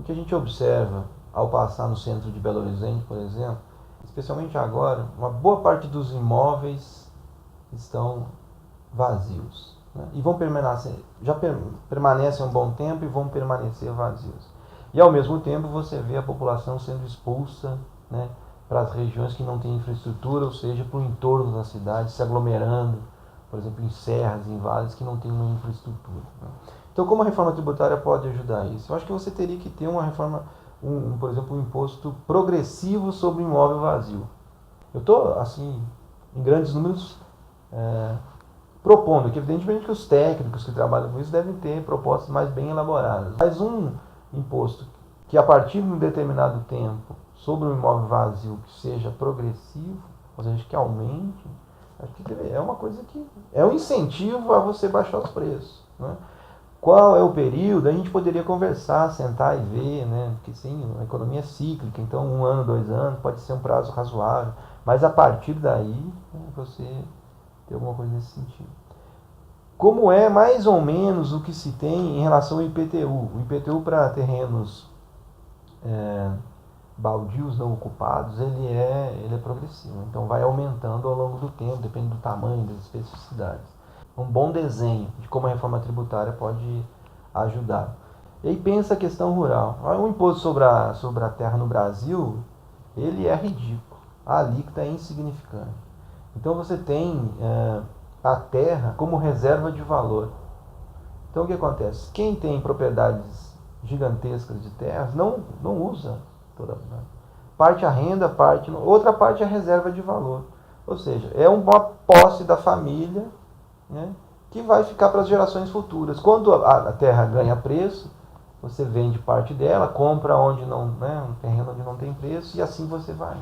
O que a gente observa ao passar no centro de Belo Horizonte, por exemplo, especialmente agora, uma boa parte dos imóveis estão vazios, né? E vão permanecer, permanecem um bom tempo e vão permanecer vazios. E ao mesmo tempo você vê a população sendo expulsa, né, para as regiões que não têm infraestrutura, ou seja, para o entorno da cidade, se aglomerando, por exemplo, em serras, em vales que não têm uma infraestrutura, né? Então, como a reforma tributária pode ajudar isso? Eu acho que você teria que ter uma reforma, por exemplo, um imposto progressivo sobre o imóvel vazio. Eu estou, assim, em grandes números, é, propondo que, evidentemente, que os técnicos que trabalham com isso devem ter propostas mais bem elaboradas. Mas um imposto que, a partir de um determinado tempo, sobre um imóvel vazio, que seja progressivo, ou seja, que aumente, acho que é uma coisa que é um incentivo a você baixar os preços, né? Qual é o período? A gente poderia conversar, sentar e ver, né? Porque sim, a economia é cíclica, então 1 ano, 2 anos pode ser um prazo razoável, mas a partir daí, né, você tem alguma coisa nesse sentido. Como é mais ou menos o que se tem em relação ao IPTU? O IPTU para terrenos baldios não ocupados, ele é progressivo, então vai aumentando ao longo do tempo, depende do tamanho, das especificidades. Um bom desenho de como a reforma tributária pode ajudar. E aí pensa a questão rural. O imposto sobre a terra no Brasil, ele é ridículo. A alíquota é insignificante. Então você tem a terra como reserva de valor. Então o que acontece? Quem tem propriedades gigantescas de terras não usa toda, né? Parte a renda, outra parte é a reserva de valor. Ou seja, é uma posse da família, né, que vai ficar para as gerações futuras. Quando a terra ganha preço, você vende parte dela, compra onde não, né, um terreno onde não tem preço e assim você vai.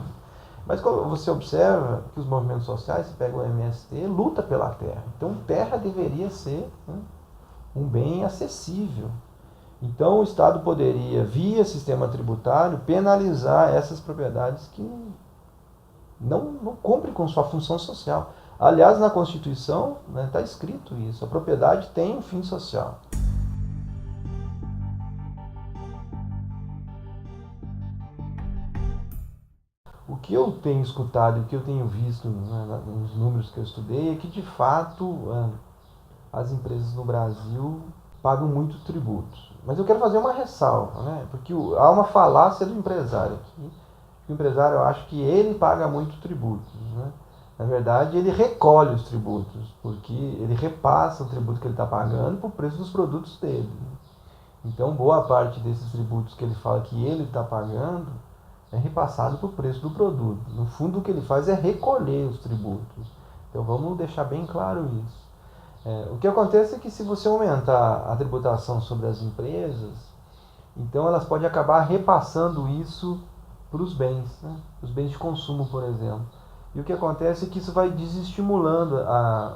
Mas quando você observa que os movimentos sociais, você pega o MST, luta pela terra. Então terra deveria ser, né, um bem acessível. Então o Estado poderia, via sistema tributário, penalizar essas propriedades que não cumprem com sua função social. Aliás, na Constituição está, né, escrito isso, a propriedade tem um fim social. O que eu tenho escutado e o que eu tenho visto, né, nos números que eu estudei é que, de fato, as empresas no Brasil pagam muito tributos. Mas eu quero fazer uma ressalva, né? Porque há uma falácia do empresário aqui. O empresário, eu acho que ele paga muito tributos, né? Na verdade, ele recolhe os tributos, porque ele repassa o tributo que ele está pagando para o preço dos produtos dele. Então, boa parte desses tributos que ele fala que ele está pagando é repassado para o preço do produto. No fundo, o que ele faz é recolher os tributos. Então, vamos deixar bem claro isso. O que acontece é que, se você aumentar a tributação sobre as empresas, então elas podem acabar repassando isso para os bens, né? Os bens de consumo, por exemplo. E o que acontece é que isso vai desestimulando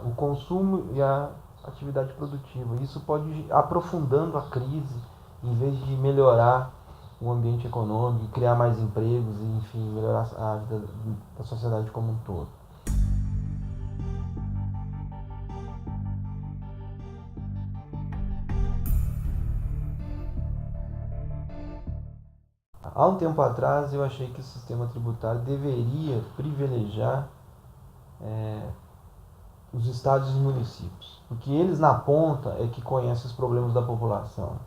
o consumo e a atividade produtiva. Isso pode ir aprofundando a crise, em vez de melhorar o ambiente econômico, criar mais empregos e, enfim, melhorar a vida da sociedade como um todo. Há um tempo atrás eu achei que o sistema tributário deveria privilegiar os estados e os municípios, porque eles na ponta é que conhecem os problemas da população.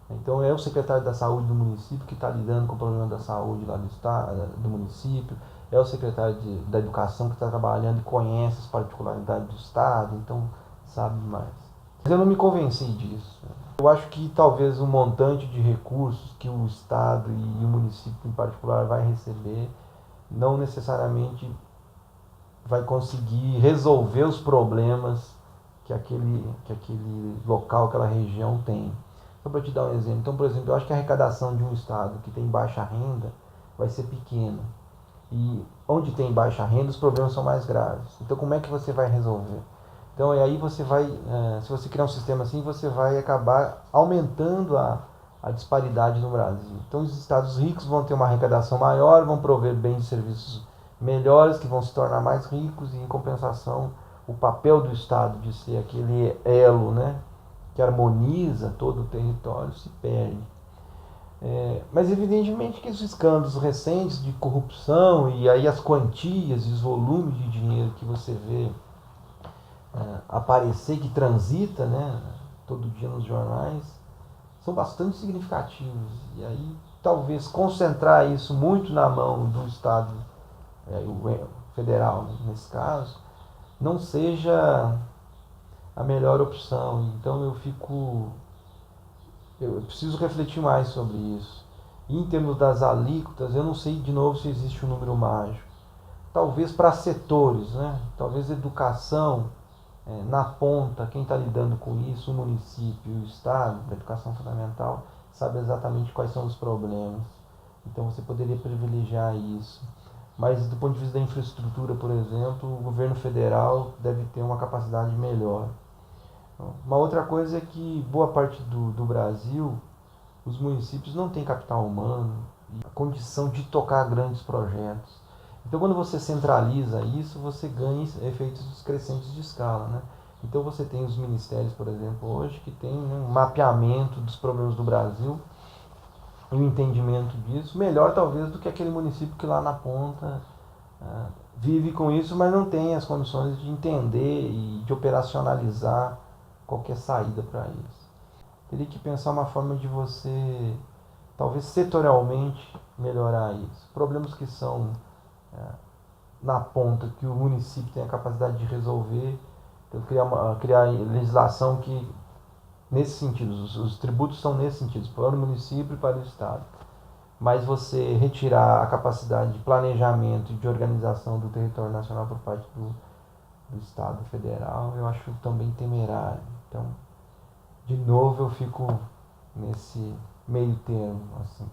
Então é o secretário da saúde do município que está lidando com o problema da saúde lá do estado, do município, é o secretário da educação que está trabalhando e conhece as particularidades do estado, então sabe mais. Mas eu não me convenci disso. Eu acho que talvez o montante de recursos que o estado e o município em particular vai receber não necessariamente vai conseguir resolver os problemas que aquele local, aquela região tem. Só para te dar um exemplo. Então, por exemplo, eu acho que a arrecadação de um estado que tem baixa renda vai ser pequena. E onde tem baixa renda, os problemas são mais graves. Então, como é que você vai resolver? Então, e aí você vai, se você criar um sistema assim, você vai acabar aumentando a disparidade no Brasil. Então, os estados ricos vão ter uma arrecadação maior, vão prover bens e serviços melhores, que vão se tornar mais ricos, e em compensação, o papel do Estado de ser aquele elo, né, que harmoniza todo o território se perde. Mas evidentemente que os escândalos recentes de corrupção e aí as quantias e os volumes de dinheiro que você vê aparecer, que transita, né, todo dia nos jornais, são bastante significativos. E aí talvez concentrar isso muito na mão do Estado, o federal, né, nesse caso, não seja a melhor opção. Então eu preciso refletir mais sobre isso. E em termos das alíquotas, eu não sei de novo se existe um número mágico. Talvez para setores, né? Talvez educação, na ponta, quem está lidando com isso, o município e o Estado, da educação fundamental, sabe exatamente quais são os problemas. Então você poderia privilegiar isso. Mas do ponto de vista da infraestrutura, por exemplo, o governo federal deve ter uma capacidade melhor. Uma outra coisa é que boa parte do Brasil, os municípios não têm capital humano e a condição de tocar grandes projetos. Então, quando você centraliza isso, você ganha efeitos crescentes de escala, né? Então, você tem os ministérios, por exemplo, hoje, que tem um mapeamento dos problemas do Brasil e um entendimento disso melhor, talvez, do que aquele município que lá na ponta vive com isso, mas não tem as condições de entender e de operacionalizar qualquer saída para isso. Teria que pensar uma forma de você, talvez setorialmente, melhorar isso. Problemas que são na ponta, que o município tem a capacidade de resolver, então criar legislação que, nesse sentido, os tributos são nesse sentido, para o município e para o Estado. Mas você retirar a capacidade de planejamento e de organização do território nacional por parte do Estado federal, eu acho também temerário. Então, de novo, eu fico nesse meio termo, assim.